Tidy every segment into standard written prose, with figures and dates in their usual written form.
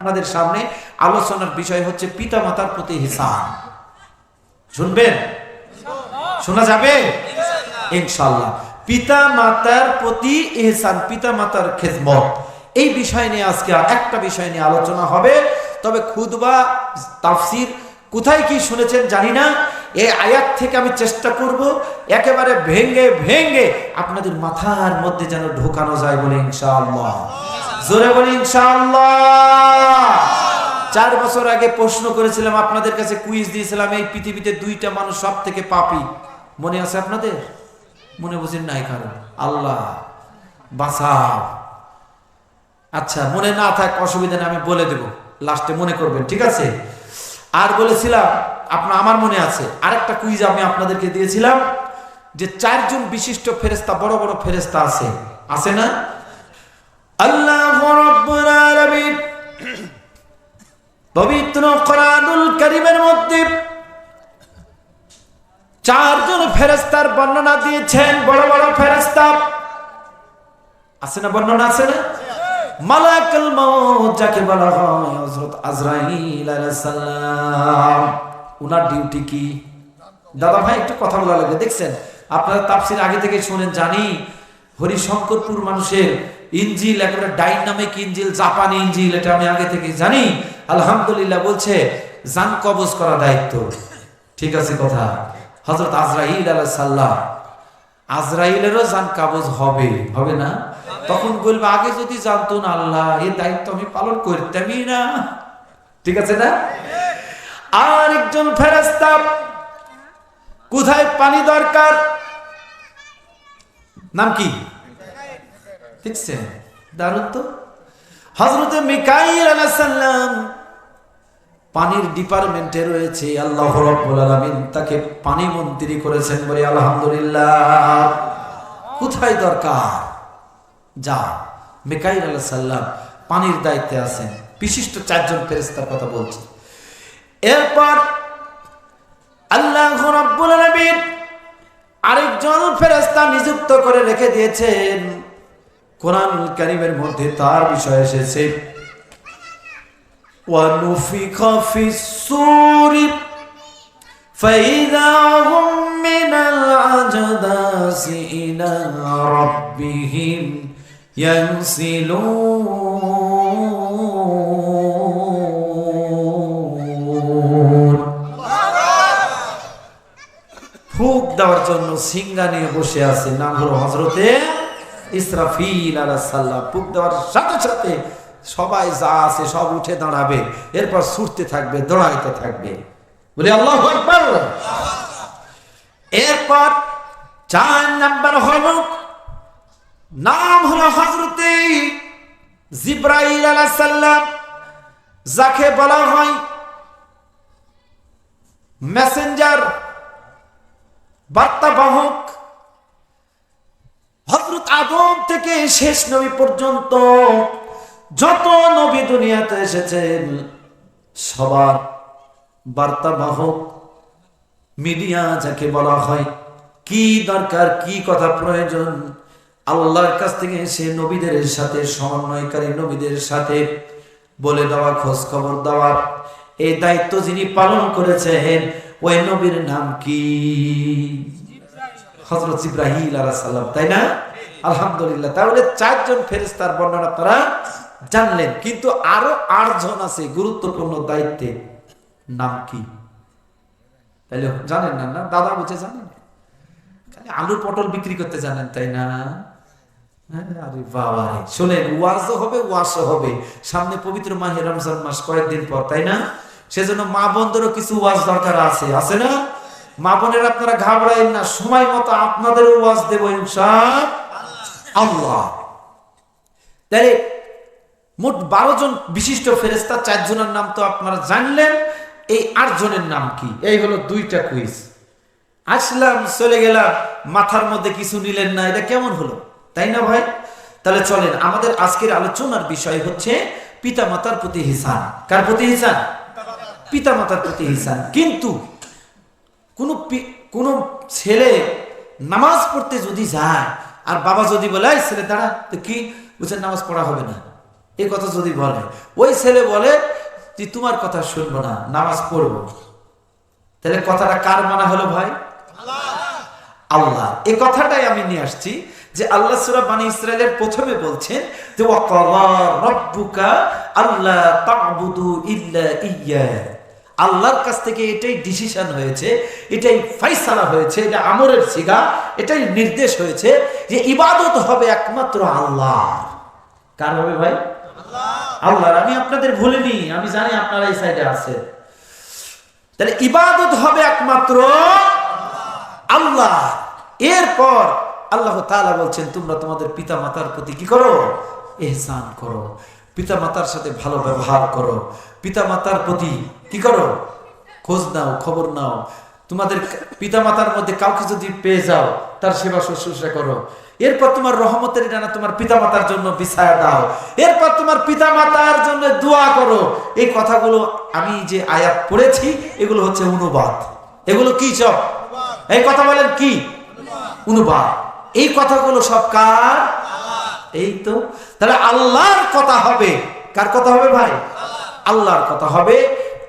আপনাদের সামনে আলোচনার বিষয় হচ্ছে পিতামাতার প্রতি ইহসান। শুনবেন? শোনা যাবে ইনশাআল্লাহ। পিতামাতার প্রতি ইহসান, পিতামাতার খেদমত, এই বিষয় নিয়ে আজকে একটা বিষয় নিয়ে আলোচনা হবে। তবে খুতবা তাফসীর কোথায় কি শুনেছেন জানি না, এই আয়াত থেকে আমি চেষ্টা করব একেবারে ভেঙ্গে ভেঙ্গে আপনাদের মাথার মধ্যে যেন ঢোকানো যায় বলে ইনশাআল্লাহ। জোরে বলি ইনশাআল্লাহ। 4 বছর আগে প্রশ্ন করেছিলাম আপনাদের কাছে, কুইজ দিয়েছিলাম, এই পৃথিবীতে 2টা মানুষ সব থেকে পাপী। মনে আছে আপনাদের? মনে বুঝেন নাই কারণ? আল্লাহ বাঁচাও। আচ্ছা, মনে না থাক অসুবিধা নেই, আমি বলে দেব, লাস্টে মনে করবেন, ঠিক আছে? আর বলেছিলাম আমার মনে আছে আরেকটা কুইজ আমি আপনাদেরকে দিয়েছিলাম যে 4 জন বিশিষ্ট ফেরেশতা, বড় বড় ফেরেশতা আছে না? আল্লাহু রাব্বুল আলামিন পবিত্র কোরআনুল কারীমের মধ্যে 4 জন ফেরেশতার বর্ণনা দিয়েছেন। বড় বড় ফেরেশতা আছে না? বর্ণনা আছে না? মালাকুল মউত যাকে বলা হয় হযরত আজরাইল আলাইহিস সালাম, উনার ডিউটি কি? দাদা ভাই একটু কথা বলা লাগে। দেখছেন আপনারা তাফসীর আগে থেকে শুনেন, জানি হরিশঙ্করপুর মানুষের ইনজিল একেবারে ডাইনামিক ইনজিল, জাপানি ইনজিল, এটা আমি আগে থেকে জানি। আলহামদুলিল্লাহ বলছে জান কবজ করা দায়িত্ব, ঠিক আছে কথা। হযরত আজরাইল আলাইহিস সালাম, আজরাইলেরও জান কবজ হবে না? তখন বলবে আগে যদি জানতুন আল্লাহ, এই দায়িত্ব আমি পালন করতামই না, ঠিক আছে না? আর একজন ফেরেশতা কোথায় পানি দরকার, নাম কি? দেখছেন দারুণ তো। হযরত মিকাইল আলাইহিস সালাম পানির ডিপার্টমেন্টে রয়েছে, আল্লাহ রাব্বুল আলামিন তাকে পানি মন্ত্রী করেছেন, বলে আলহামদুলিল্লাহ। কোথায় দরকার যা, মিকাইল আলাইহিস সালাম পানির দায়িত্বে আছেন। বিশিষ্ট 4 জন ফেরেশতার কথা বলছি। এরপর আল্লাহ রাব্বুল আলামিন আরেকজন ফেরেশতা নিযুক্ত করে রেখে দিয়েছেন। কোরআনুল কারীমের মধ্যে তার বিষয় এসেছে, ওয়া নুফিখা ফিস সূরি ফাইযা হুম মিনাল আজদাসি ইলা রাব্বিহিম ইয়ানসিলুন। ফুক দেওয়ার জন্য সিংহা নিয়ে বসে আছে, নাম হলো হযরতে ইসরাফিল আলাইহিস সালাম। ফুক দেওয়ার সাথে সাথে সবাই যা আছে সব উঠে দাঁড়াবে, এরপর ছুটতে থাকবে, দৌড়াইতে থাকবে, বলে আল্লাহু আকবার। এরপর 4 নাম্বার হলো, নাম হলো হযরতে জিবরাইল আলাইহিস সালাম, যাকে বলা হয় মেসেঞ্জার, বার্তাবাহক। হযরত আদম থেকে শেষ নবী পর্যন্ত যত নবী দুনিয়াতে এসেছেন সবার বার্তাবাহক, মিডিয়া যাকে বলা হয়। কি দরকার, কি কথা প্রয়োজন, আল্লাহর কাছ থেকে সে নবীদের সাথে, সমন্বয়কারী নবীদের সাথে বলে দেওয়া, খোঁজ খবর দেওয়া, এই দায়িত্ব যিনি পালন করেছেন ওই নবীর নাম কি? হযরত জিবরাইল আলাইহিস সালাম, তাই না? আলহামদুলিল্লাহ। তাহলে 4 জন ফেরেশতার বর্ণনা তারা জানলেন, কিন্তু আরো 8 জন আছে গুরুত্বপূর্ণ দায়িত্বে, নাম কি? তাইলে জানেন না? না দাদা বুঝে জানেন, খালি আলু পটল বিক্রি করতে জানেন, তাই না? আরে বাবা রে, শুনেন, ওয়াজও হবে, ওয়াশও হবে। সামনে পবিত্র মাহে রমজান মাস কয়েকদিন পর, তাই না? সেজন্য মা বোনদেরও কিছু ওয়াজ দরকার আছে না? মা বোনের আপনারা ঘাবড়ায়েন না, সময় মতো আপনাদেরও ওয়াজ দেব ইনশাআল্লাহ। তাহলে মোট 12 জন বিশিষ্ট ফেরেশতা, 4 জনের নাম তো আপনারা জানলেন, এই 8 জনের নাম কি? এই হলো 2টা কুইজ। আসলাম, চলে গেলাম, মাথার মধ্যে কিছু নিলেন না, এটা কেমন হলো, তাই না ভাই? তাহলে চলেন, আমাদের আজকের আলোচনার বিষয় হচ্ছে পিতামাতার প্রতি ইহসান। কার প্রতি ইহসান? পিতামাতার প্রতি ইহসান। কিন্তু কোন ছেলে নামাজ পড়তে যদি যায় আর বাবা যদি বলে ছেলে দাঁড়া, তো কি বুঝছেন, নামাজ পড়া হবে না, এই কথা যদি বলে, ওই ছেলে বলে যে তোমার কথা শুনবো না, নামাজ পড়বো, তাহলে কথাটা কার মানা হলো ভাই? আল্লাহ। এই কথাটাই আমি নিয়ে আসছি যে আল্লাহ সূরা বনী ইসরাইলের প্রথমে বলছেন যে ওয়াকাযা রাব্বুকা আল্লা তা'বুদু ইল্লা ইয়্যা। আল্লাহর কাছ থেকে এটাই ডিসিশন হয়েছে, এটাই ফয়সালা হয়েছে, এটা আমরের সিগা, এটাই নির্দেশ হয়েছে যে ইবাদত হবে একমাত্র আল্লাহর। কার হবে ভাই? আল্লাহর। আমি আপনাদের ভুলিনি, আমি জানি আপনারা এই সাইডে আছেন। তাহলে ইবাদত হবে একমাত্র আল্লাহ। এরপর আল্লাহ তাআলা বলছেন তোমরা তোমাদের পিতা মাতার প্রতি কি করো? ইহসান করো, পিতা মাতার সাথে ভালো ব্যবহার করো, পিতা মাতার প্রতি কি করো? খোঁজ নাও, খবর নাও। তোমাদের পিতা মাতার মধ্যে কাউকে যদি পেয়ে যাও তার সেবা শুশ্রূষা করো। এরপর তোমার রহমতের ডানা তোমার পিতা মাতার জন্য বিছায়া দাও। এরপর তোমার পিতা মাতার জন্য দোয়া করো। এই কথাগুলো আমি যে আয়াত পড়েছি এগুলো হচ্ছে অনুবাদ। এগুলো কি সব? এই কথা বলেন কি অনুবাদ? এই কথাগুলো সব কার? এই তো। তাহলে আল্লাহর কথা হবে। কার কথা হবে ভাই? আল্লাহর কথা হবে।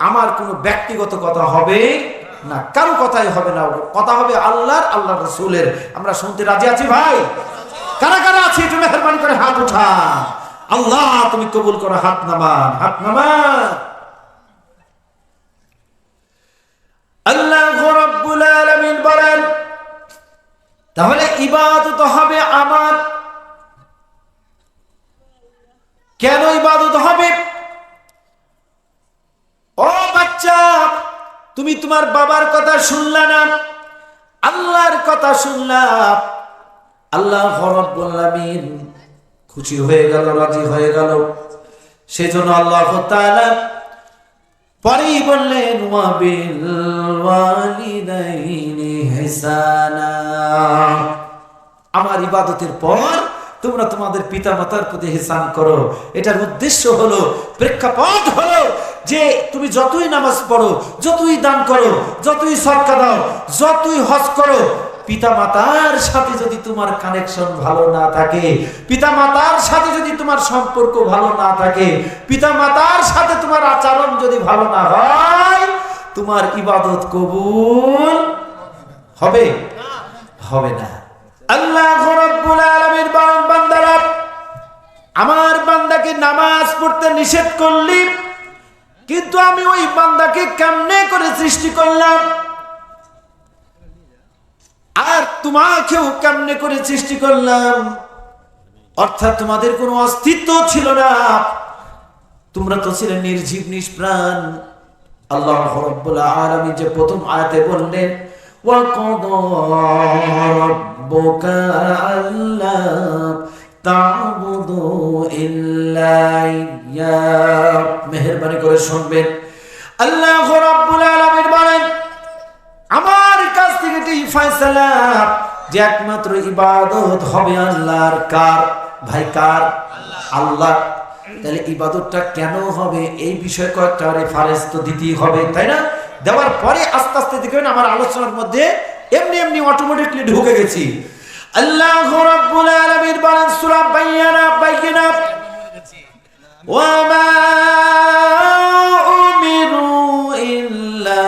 আমার কোনো ব্যক্তিগত কথা হবে না, কারো কথাই হবে না। কথা হবে আল্লাহর, আল্লাহ রাসূলের। আমরা শুনতে রাজি আছি ভাই? কারা কারা আছে একটু মেহেরবানি করে হাত উঠান। আল্লাহ তুমি কবুল করো। হাত নামান, হাত নামান। আল্লাহ রাব্বুল আলামিন বলেন তাহলে ইবাদত হবে আমার। কেন ইবাদত হবে? ও বাচ্চা, তুমি তোমার বাবার কথা শুনলা না, আল্লাহর কথা শুনলা। আল্লাহ রাব্বুল আলামিন খুশি হয়ে গেল, রাজি হয়ে গেল। সেজন্য আল্লাহ তাআলা পরেই বললেন ওয়াবিল ওয়ালিদাইনি ইহসানা। আমার ইবাদতের পর তোমরা তোমাদের পিতা মাতার প্রতি ইহসান করো। এটার উদ্দেশ্য হলো, প্রেক্ষাপট হলো যে তুমি যতই নামাজ পড়ো, যতই দান করো, যতই সদকা দাও, যতই হজ করো, পিতা মাতার সাথে যদি তোমার কানেকশন ভালো না থাকে, পিতা মাতার সাথে যদি তোমার সম্পর্ক ভালো না থাকে, পিতা মাতার সাথে তোমার আচরণ যদি ভালো না হয়, তোমার ইবাদত কবুল হবে? হবে না। আল্লাহ রাব্বুল আলামিন বলেন বান্দারা, আমার বান্দাকে নামাজ পড়তে নিষেধ করলি, কিন্তু আমি ওই বান্দাকে কেমনে করে সৃষ্টি করলাম আর তোমাকেও কেমনে করে সৃষ্টি করলাম। অর্থাৎ তোমাদের কোনো অস্তিত্ব ছিল না, তোমরা তো ছিলে নির্জীব নিষ্প্রাণ। আল্লাহ রাব্বুল আলামিন যে প্রথম আয়াতে বললেন ওয়া ক্বাদা রাব্বুকা আল্লা তা'বুদু ইল্লা ইয়্যা। মেহেরবানি করে শুনবেন। আল্লাহ রাব্বুল আলামিন বলেন আমার কাছ থেকে এটাই ফয়সালা যে একমাত্র ইবাদত হবে আল্লাহর। কার ভাই? কার? আল্লাহ। তাহলে ইবাদতটা কেন হবে এই বিষয়ে কয়েকটা রেফারেন্স তো দিতেই হবে, তাই না? দেওয়ার পরে আস্তে আস্তে দেখবেন আমার আলোচনার মধ্যে এমনি এমনি অটোমেটিকলি ঢুকে গেছি। আল্লাহ রাব্বুল আলামিন বলেন সূরা বাইয়িনা ওয়া মা উমিরু ইল্লা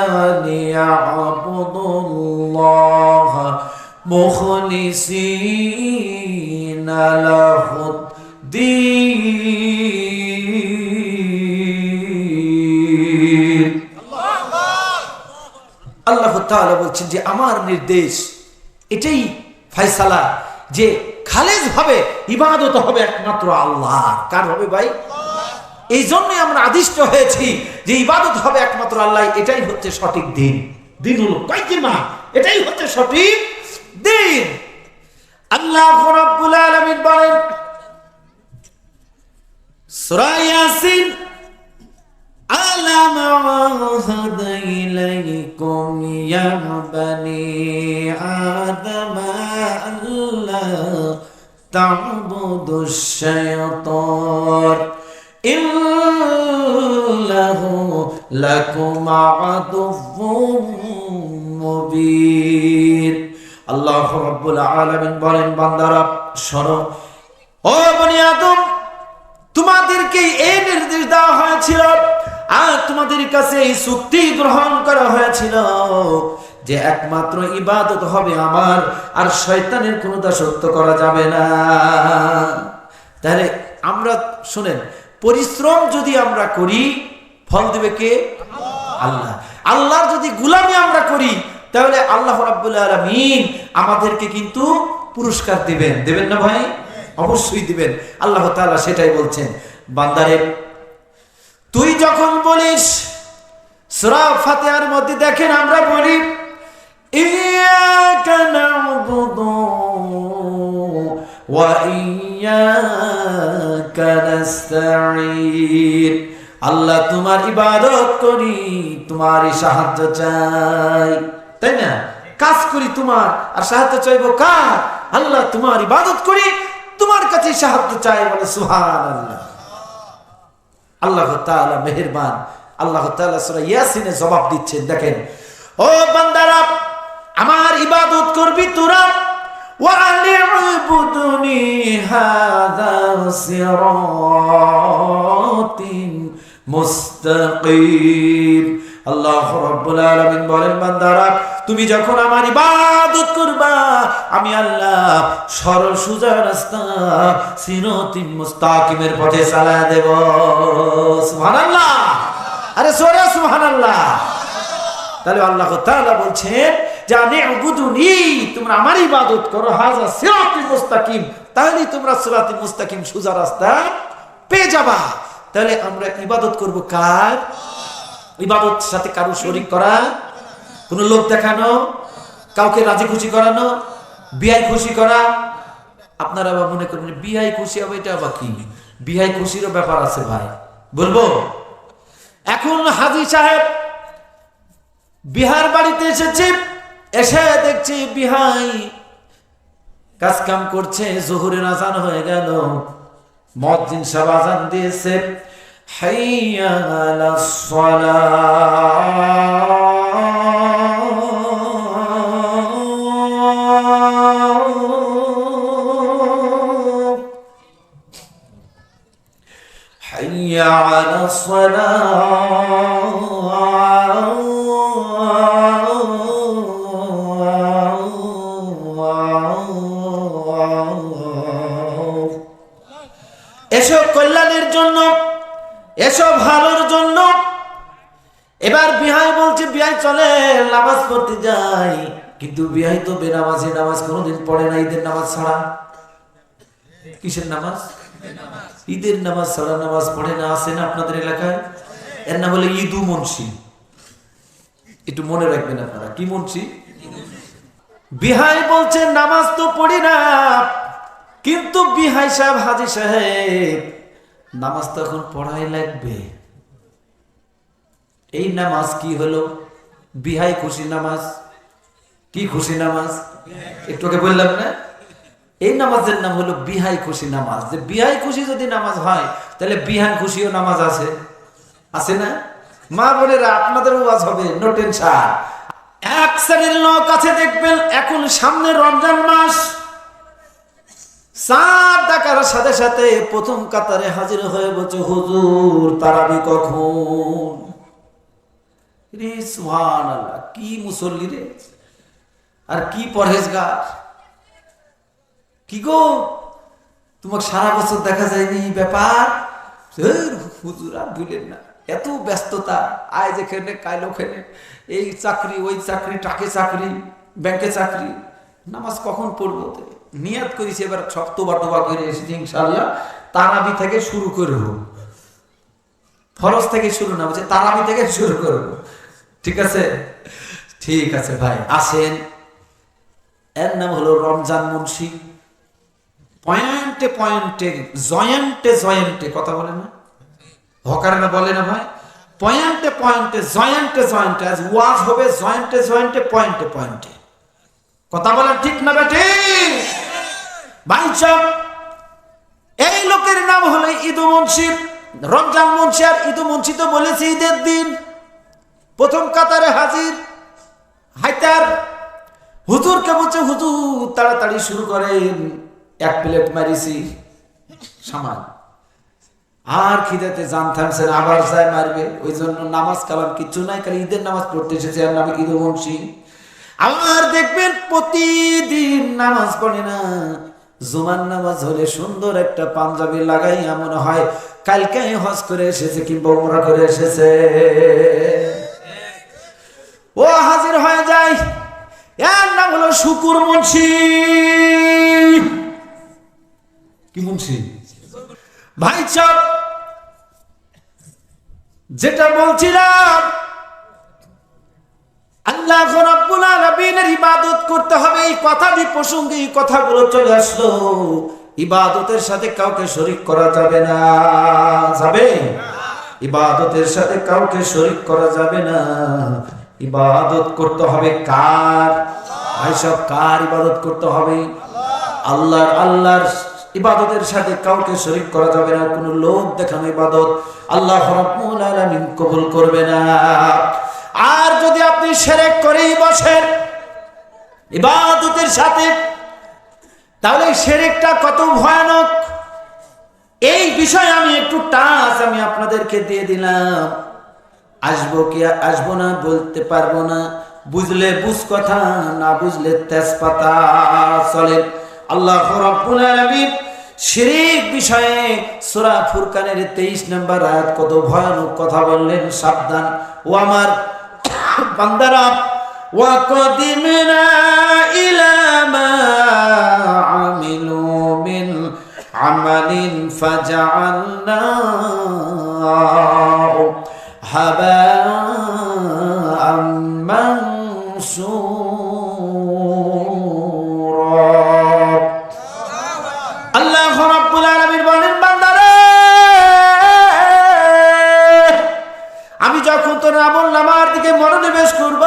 লিয়া'বুদুল্লাহ মুখলিসিনা লাহুদ্দীন। আল্লাহ তাআলা বলছেন যে আমার নির্দেশ এটাই ফয়সালা যে খালেজ ভাবে ইবাদত হবে একমাত্র আল্লাহ। কার হবে ভাই? এই জন্যই আমরা আদিষ্ট হয়েছি যে ইবাদত হবে একমাত্র আল্লাহ। এটাই হচ্ছে সঠিক দিন। দিন হলো কয়দিন না, এটাই হচ্ছে সঠিক দিন। আল্লাহ রাব্বুল আলামিন বলেন সূরা ইয়াসিন আলাম আ'হাদা ইলাইকুম ইয়া বানি আদম আল্লা তা'বুদুশ শায়াতান ইন্নাহু লাকুম আদুউম মুবিন। আল্লাহ রাব্বুল আলামিন বলেন বান্দারা শোনো, ও বনি আদম, তোমাদের তোমাদেরকে এই নির্দেশ দেওয়া হয়েছিল আর তোমাদের কাছে এই চুক্তি গ্রহণ করা হয়েছিল যে একমাত্র ইবাদত হবে আমার, আর শয়তানের কোনো দাসত্ব করা যাবে না। তাহলে আমরা শুনেন, পরিশ্রম যদি আমরা করি ফল দিবে কে? আল্লাহ। আল্লাহর যদি গোলামি আমরা করি তাহলে আল্লাহ রাব্বুল আলামিন আমাদেরকে কিন্তু পুরস্কার দিবেন, দেবেন না ভাই? অবশ্যই দিবেন। আল্লাহ তাআলা সেটাই বলছেন, বান্দারে তুই যখন বলিস, সূরা ফাতিহার মধ্যে দেখেন আমরা বলি ইয়াকা না'বুদু ওয়া ইয়াকা নাস্তাঈন, আল্লাহ তোমার ইবাদত করি, তোমারই সাহায্য চাই, তাই না? কাজ করি তোমার, আর সাহায্য চাইবো কার? আল্লাহ। তোমার ইবাদত করি, তোমার কাছে সাহায্য চাই, বলে সুবহানাল্লাহ। আল্লাহ তাআলা মেহেরবান। আল্লাহ তাআলা সূরা ইয়াসিনে জবাব দিচ্ছেন, দেখেন, ও বান্দারা আমার ইবাদত করবি তোরা, ওয়া আনি'বুদুনি হাযা সিরাতিন মুস্তাকিম। আল্লাহ রাব্বুল আলামিন বলেন, বান্দারা তুমি যখন আমার ইবাদত করবা আমি আল্লাহ সরল সোজা রাস্তা সিরাতিন মুস্তাকিমের পথে চালায় দেব। সুবহানাল্লাহ। আরে সূরা সুবহানাল্লাহ। তাহলে আল্লাহ তাআলা বলছেন যে আনি'বুদুনি, তোমরা আমার ইবাদত করো, হাযা সিরাতুল মুস্তাকিম, তাহলে তোমরা সিরাতুল মুস্তাকিম সোজা রাস্তা পেয়ে যাবা। তাহলে আমরা ইবাদত করব কার? ইবাদত সাথে কারো শরীক করা, কোনো লোক দেখানো, কাউকে রাজি খুশি করানো, বিয়াই খুশি করা। আপনারা আবার মনে করবেন বিয়াই খুশি হবে, এটা আবার কি? বিয়াই খুশিরও ব্যাপার আছে ভাই, বলবো। এখন হাজী সাহেব বিহার বাড়িতে এসেছে, এসে দেখছি বিহাই কাজ কাম করছে, জোহরের আজান হয়ে গেল, মুয়াজ্জিন সাহেব আজান দিয়েছে, হাইয়া আলাস সালাহ, হাইয়া আলাস সালাহ। এসব কল্যাণের জন্য, এসব ভালোর জন্য। এবার বিহাই বলছে, বিহাই চলে নামাজ পড়তে যাই, কিন্তু বিহাই তো বেনামাজি, নামাজ কোনোদিন পড়ে না, ঈদের নামাজ ছাড়া। কিসের নামাজ? ঈদের নামাজ ছাড়া নামাজ পড়ে না। আছে না আপনাদের এলাকায়? এর নাম হলো ঈদু মুন্সি। একটু মনে রাখবেন আপনারা, কি মুন্সি? বিহাই বলছে নামাজ তো পড়ি না, কিন্তু বিহাই সাহেব, হাজী সাহেব, নামাজ তো এখন পড়াই লাগবে। এই নামাজ কি হলো? বিহাই খুশি নামাজ। কি খুশি নামাজ? একটু আগে বললাম না, এই নামাজের নাম হলো বিহাই খুশি নামাজ। যে বিহাই খুশি যদি নামাজ হয় তাহলে বিহান খুশিও নামাজ আছে, আছে না? মা বোনেরা আপনাদের ওয়াজ হবে, নো টেনশন। এক শ্রেণীর লোক আছে দেখবেন, এখন সামনে রমজান মাস, চাঁদ দেখার সাথে সাথে প্রথম কাতারে হাজির হয়ে বলছে, হুজুর তারাবি কখন? রে সুবহানাল্লাহ, কি মুসল্লি রে, আর কি পরহেজগার। কি গো, তোমাকে সারা বছর দেখা যায়নি, ব্যাপার? হুজুর আর ভুলেন না, এত ব্যস্ততা, আজ এখানে কাল ওখানে, এই চাকরি ওই চাকরি, টাকে চাকরি, ব্যাংকে চাকরি, নামাজ কখন পড়বো? নিয়াত করেছি এবার সব তোবা টোবা করে এসেছি, ইনশাআল্লাহ তারাবি থেকে শুরু করব, ফরজ থেকে শুরু না, বলছে তারাবি থেকে শুরু করব। ঠিক আছে, ঠিক আছে ভাই, আসেন। এর নাম হলো রমজান মুন্সি। পয়েন্টে পয়েন্টে, জয়েন্টে জয়েন্টে, কথা বলে না, হকারেরা বলে না ভাই, পয়েন্টে পয়েন্টে, জয়েন্টে জয়েন্টে। আজ ওয়াজ হবে জয়েন্টে জয়েন্টে, পয়েন্টে পয়েন্টে। কথা বলেন ঠিক না বেটি? ভাই সব, এই লোকের নাম হলো ঈদু মুন্সি। রমজান মুন্সি আর ঈদু মুন্সি তো বলেছি ঈদের দিন প্রথম কাতারে হাজির। হাইতার হুজুরকে বলছে, হুজুর তাড়াতাড়ি শুরু করেন, এক প্লেট মারিছি সামান। আর খিদেতে জান থামছে না, আবার যায় মারবে। ওই জন্য নামাজ কালাম কিচ্ছু নাই, খালি ঈদের নামাজ পড়তে এসেছে আর নামে ঈদ বংশী। আমার দেখবেন প্রতিদিন নামাজ পড়ে না, জুমার নামাজ হলে সুন্দর একটা পাঞ্জাবি লাগাই মনে হয় কালকে হজ করে এসেছে কিংবা উমরা করে এসেছে। ও হাজির হয়ে যায়, এর নাম হলো শুকুর মুন্সি। কি মুন্সি ভাই সব, যেটা বলছিলাম আল্লাহ রাব্বুল আলামিনের ইবাদত করতে হবে, এই কথাটি প্রসঙ্গে এই কথাগুলো চলে আসলো। ইবাদতের সাথে কাউকে শরীক করা যাবে না, যাবে? ইবাদতের সাথে কাউকে শরীক করা যাবে না। ইবাদত করতে হবে কার? ভাই সব কার ইবাদত করতে হবে? আল্লাহর। আল্লাহর ইবাদতের সাথে কাউকে শরীক করা যাবে না। কোনো লোক দেখানো ইবাদত আল্লাহ রাব্বুল আলামিন কবুল করবে না। আর যদি আপনি শিরক করেই বসেন ইবাদতের সাথে, তাহলে শিরকটা কত ভয়ানক এই বিষয়ে আমি একটু টাচ আমি আপনাদেরকে দিয়ে দিলাম। আসবো কি আসবো না বলতে পারবো না, বুঝলে বুঝ কথা, না বুঝলে তেজপাতা চলে। আল্লাহ রাব্বুল আলামিন শিরক বিষয়ে সূরা ফুরকানের 23 নম্বর আয়াত কত ভয়ানক কথা বললেন। সাবধান ও আমার বান্দারা, ওয়া কদিমনা ইলা মা আমিলু মিন আমালিন ফাজআলনাহু হাবাআম মানসুরা। আল্লাহ রাব্বুল আলামিন বলেন, বান্দারা আমি যখন তোর আমলনামার দিকে মনোনিবেশ করব,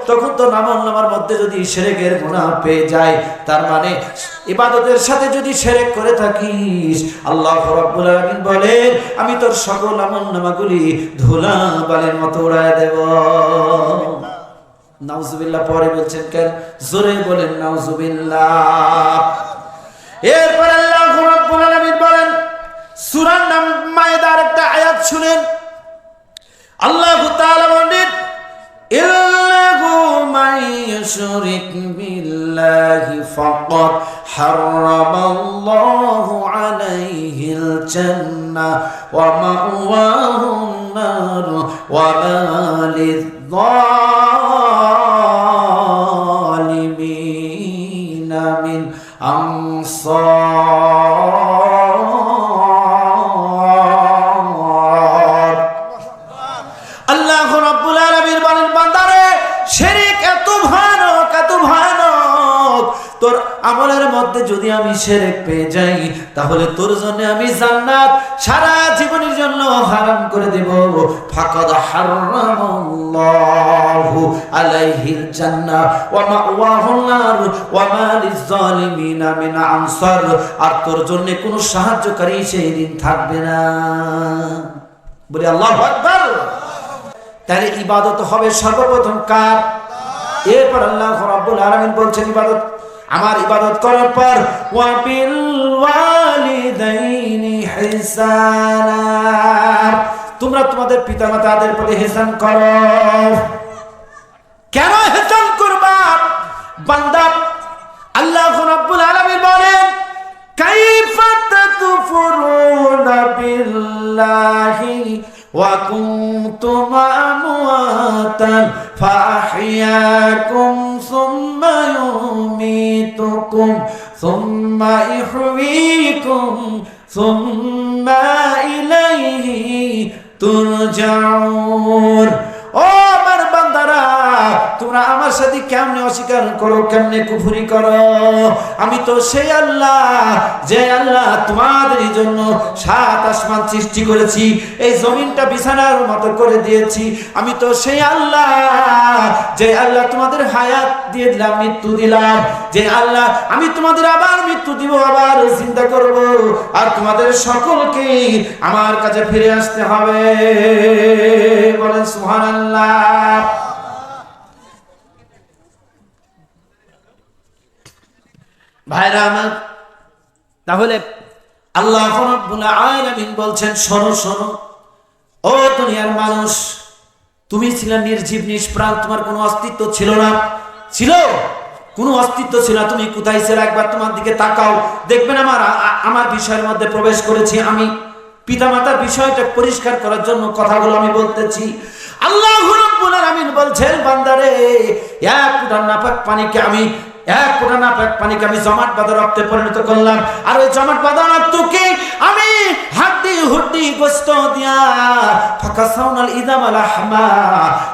তখন তোর আমলনামার মধ্যে যদি শিরকের গুনাহ পেয়ে যায়, তার মানে ইবাদতের সাথে যদি শিরক করে থাকিস, আল্লাহ রাব্বুল আলামিন বলেন আমি তোর সকল আমলনামাগুলি ধুলা বালির মতো উড়ায় দেব। নাউজুবিল্লাহ। পরে বলছেন কেন? জোরে বলেন নাউজুবিল্লাহ। এরপর আল্লাহ রাব্বুল আলামিন বলেন, সূরা মায়েদার একটা আয়াত শুনেন। আল্লাহ তাআলা বলেন, ইল্লাহু মান ইউশরিক বিল্লাহি ফাকাদ হারামাল্লাহু আলাইহিল জান্নাহ ওয়া মাওয়াহুন নার ওয়া মা লিয-যালিমিনা মিন আনসার। আল্লাহ রাব্বুল আলামিন বলেন, বান্দারে শিরক এত ভয়ানক, এত ভয়ানক, তোর আমলের মধ্যে যদি আমি শিরক পেয়ে যাই, তাহলে তোর জন্য আমি জান্নাত সারা জীবনের জন্য হারাম করে দেব। ফাকাদ হারামাল্লাহু আলাইহিল জান্নাহ ওয়া মাওয়াহুন নার ওয়া মা লিয-যালিমিনা মিন আনসার। আর তোর জন্য কোনো সাহায্যকারী সেই দিন থাকবে না। বলি আল্লাহু আকবার। তাহলে ইবাদত হবে সর্বপ্রথম কার? এরপর আল্লাহ রাব্বুল আলামিন বলছেন ইবাদত, আমার ইবাদত করার পর ওয়া বিল ওয়ালিদাইনি হিসানা, তোমরা তোমাদের পিতামাতাদের প্রতি ইহসান করো। কেন ইহসান করবা বান্দা? আল্লাহ রাব্বুল আলামিন বলেন, কাইফা তাকফুরুনা বিল্লাহি ওয়া কুনতুম আমওয়াতান ফাআহইয়াকুম সুম্মা ইউমীতুকুম সুম্মা ইহয়ীকুম সুম্মা ইলাইহি তুরজাউন। ও আমার বান্দারা, তোমরা আমার সাথে কেমনে অস্বীকার করো, কেমনে কুফরি করো? আমি তো সেই আল্লাহ যে আল্লাহ তোমাদের জন্য 7 আসমান সৃষ্টি করেছি, এই জমিনটা বিছানার মতো করে দিয়েছি। আমি তো সেই আল্লাহ যে আল্লাহ তোমাদের হায়াত দিয়ে দিলাম, মৃত্যু দিলাম, যে আল্লাহ আমি তোমাদের আবার মৃত্যু দিব, আবার চিন্তা করব, আর তোমাদের সকলকে আমার কাছে ফিরে আসতে হবে। বলেন সুবহানাল্লাহ। ভাইরা আমার, তাহলে আল্লাহ রাব্বুল আলামিন বলছেন, শোনো শোনো ও দুনিয়ার মানুষ, তুমি ছিলে নির্জীব নিষ্প্রাণ, তোমার কোনো অস্তিত্ব ছিল না। ছিল? কোনো অস্তিত্ব ছিল না। তুমি কোথায় ছিলে? একবার তোমার দিকে তাকাও, দেখবেন আমার বিষয়ের মধ্যে প্রবেশ করেছি আমি। পিতামাতার বিষয়টা পরিষ্কার করার জন্য কথাগুলো আমি বলতেছি। আল্লাহ রাব্বুল আলামিন বলছেন, বান্দারে, এক ফোঁটা নাপাক পানিকে আমি জমাট বাঁধা রক্তে পরিণত করলাম, আর ওই জমাট বাঁধা রক্তকে আমি হাড্ডি হুড্ডি গোশত দিয়া ফাকাসাউনাল ইদাম লাহমা,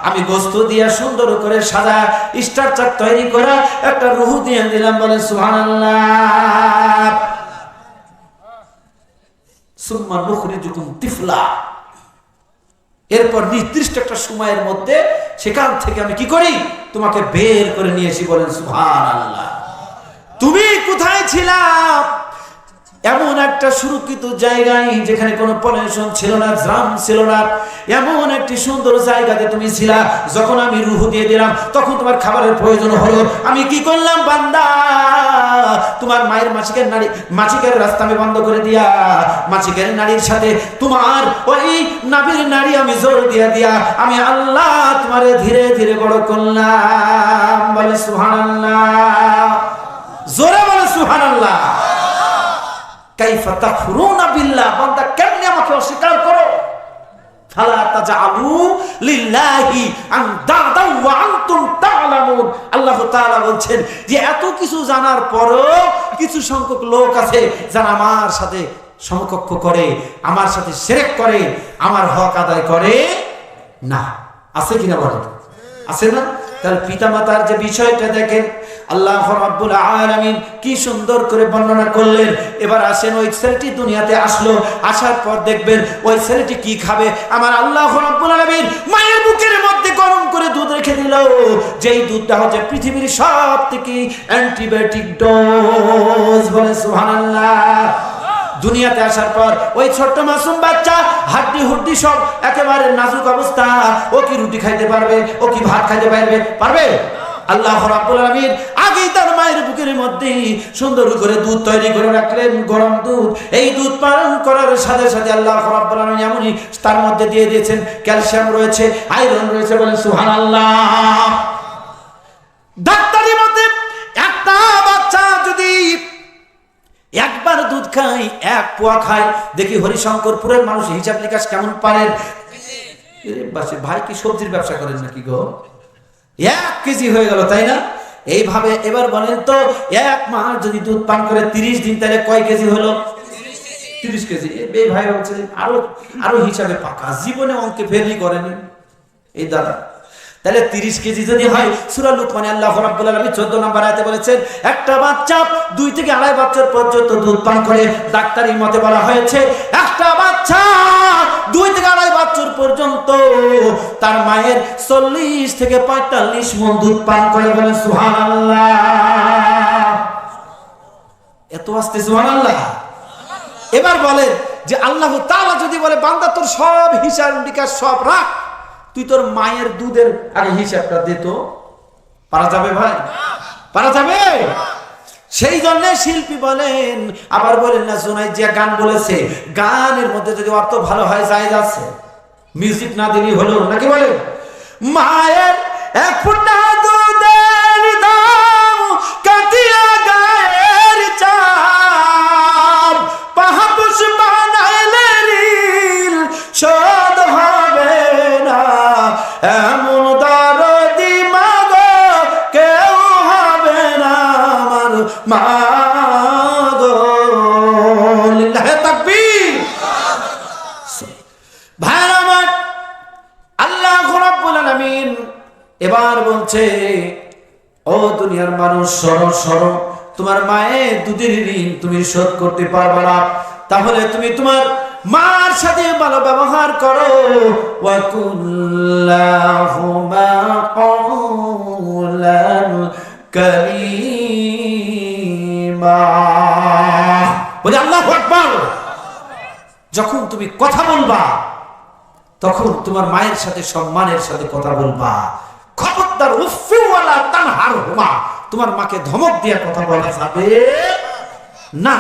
আমি গোশত দিয়া সুন্দর করে সাজা স্ট্রাকচার তৈরি করা একটা রূহ দিয়ে দিলাম। বলেন সুবহানাল্লাহ। সুম্মা নুখরিজুকুম তিফলা, এরপর নির্দিষ্ট একটা সময়ের মধ্যে সেখান থেকে আমি কি করি? তোমাকে বের করে নিয়ে এসি। বলেন সুবহানাল্লাহ। তুমি কোথায় ছিলা? এমন একটা সুরক্ষিত জায়গায় যেখানে কোনো পলিউশন ছিল না, জাম ছিল না, এমন একটি সুন্দর জায়গাতে তুমি ছিলা। যখন আমি রূহ দিয়ে দিলাম তখন তোমার খাবারের প্রয়োজন হলো। আমি কি করলাম বান্দা? তোমার মায়ের মাছিকের রাস্তা আমি বন্ধ করে দিয়া মাছিকের নারীর সাথে তোমার ওই নাভির নারী আমি জোর দিয়া আমি আল্লাহ তোমারে ধীরে ধীরে বড় করলাম। বলে সুবহানাল্লাহ। জোরে বলে সুবহানাল্লাহ। কাইফা তাকফুরুনা বিল্লাহ, বান্দা কেমনে আমাকে অস্বীকার করো? ফালা তাজআলু লিল্লাহি আনদাদা ওয়া আনতুম তা'লামুন। আল্লাহ তাআলা বলছেন যে এত কিছু জানার পরও কিছু সংখ্যক লোক আছে যারা আমার সাথে সমকক্ষ করে, আমার সাথে শিরক করে, আমার হক আদায় করে না। আছে কিনা বলেন? আছে না? তাহলে পিতামাতার যে বিষয়টা দেখেন, আল্লাহ রাব্বুল আলামিন কি সুন্দর করে বর্ণনা করলেন। এবার আসেন, ওই ছেলেটি দুনিয়াতে আসলো, আসার পর দেখবেন ওই ছেলেটি কি খাবে। আমার আল্লাহ রাব্বুল আলামিন মায়ের বুকের মধ্যে গরম করে দুধ রেখে দিল, যেই দুধটা হচ্ছে পৃথিবীর সবথেকে অ্যান্টিবায়োটিক ডোজ। বলে সুবহানাল্লাহ। দুনিয়াতে আসার পর ওই ছোট্ট মাসুম বাচ্চা হাড্ডি হুড্ডি সব একেবারে নাজুক অবস্থা। ও কি রুটি খাইতে পারবে? ও কি ভাত খাইতে পারবে? আল্লাহ রাব্বুল আলামিন আগেই তার মায়ের বুকের মধ্যে সুন্দর করে দুধ তৈরি করে রাখলেন, গরম দুধ। এই দুধ পান করার সাথে সাথে আল্লাহ রাব্বুল আলামিন এমনই তার মধ্যে দিয়ে দিয়েছেন, ক্যালসিয়াম রয়েছে, আয়রন রয়েছে। বলেন সুবহানাল্লাহ। ডাক্তারি মতে একটা বাচ্চা যদি একবার দুধ খায়, এক পোয়া খায়, দেখি হরিশঙ্করপুরের মানুষ হিসাব নিকাশ কেমন পারেন। ভাই কি সবজির ব্যবসা করেন নাকি গো? 1 কেজি হয়ে গেল, তাই না? এইভাবে এবার বলেন তো, এক মাস যদি দুধ পান করে 30 দিন, তাহলে কয় কেজি হলো? 30 কেজি। এই ভাই হচ্ছে আরো হিসাবে পাকা, জীবনে অঙ্কে ফেরলি করেনি এই দাদা। তাহলে 30 কেজি যদি হয়, সূরা লুকমানে আল্লাহ রাব্বুল আলামিন 14 নম্বর আয়াতে বলেছেন, একটা বাচ্চা 2 থেকে 2.5 বছর পর্যন্ত দুধ পান করে। ডাক্তারি মতে বলা হয়েছে একটা বাচ্চা 2 থেকে 2.5 বছর পর্যন্ত তার মায়ের 40 থেকে 45 মণ দুধ পান করে। বলে সুবহানাল্লাহ। এত আস্তে সুবহানাল্লাহ। এবার বলেন যে আল্লাহ তাআলা যদি বলে, বান্দা তোর সব হিসাব নিকাশ সব রাখ, তুই তোর মায়ের দুধের আগে হিসাবটা দে, তো পারা যাবে ভাই? পারা যাবে? সেই জন্য শিল্পী বলেন, আবার বলেন না, জুনাইদ জিয়া গান বলেছে, গানের মধ্যে যদি অর্থ ভালো হয় জায়েজ আছে, মিউজিক না দিলেই হলো নাকি? বলেন মায়ের এক ফোঁটা দুধের দাম কাটিয়া গায়ের চাপ, পাহাপুষ বানাইলে রিল শোধ হবে না, এমন দরদি মাগো কেউ হবে না আমার মাগো। লিল্লাহি তাকবীর। ভাইরা আমার, আল্লাহ রাব্বুল আলামিন এবার বলছে, ও দুনিয়ার মানুষ, শোনো শোনো, তোমার মায়ের দুধের ঋণ তুমি শোধ করতে পারবে না, তাহলে তুমি তোমার মার সাথে ভালো ব্যবহার করো। ওয়া কুল্লাহুমা কওলান কারীমা। বলে আল্লাহু আকবার। যখন তুমি কথা বলবা তখন তোমার মায়ের সাথে সম্মানের সাথে কথা বলবা। খবরদার উফি ওয়ালা তানহারহুমা, তোমার মাকে ধমক দিয়ে কথা বলা যাবে না।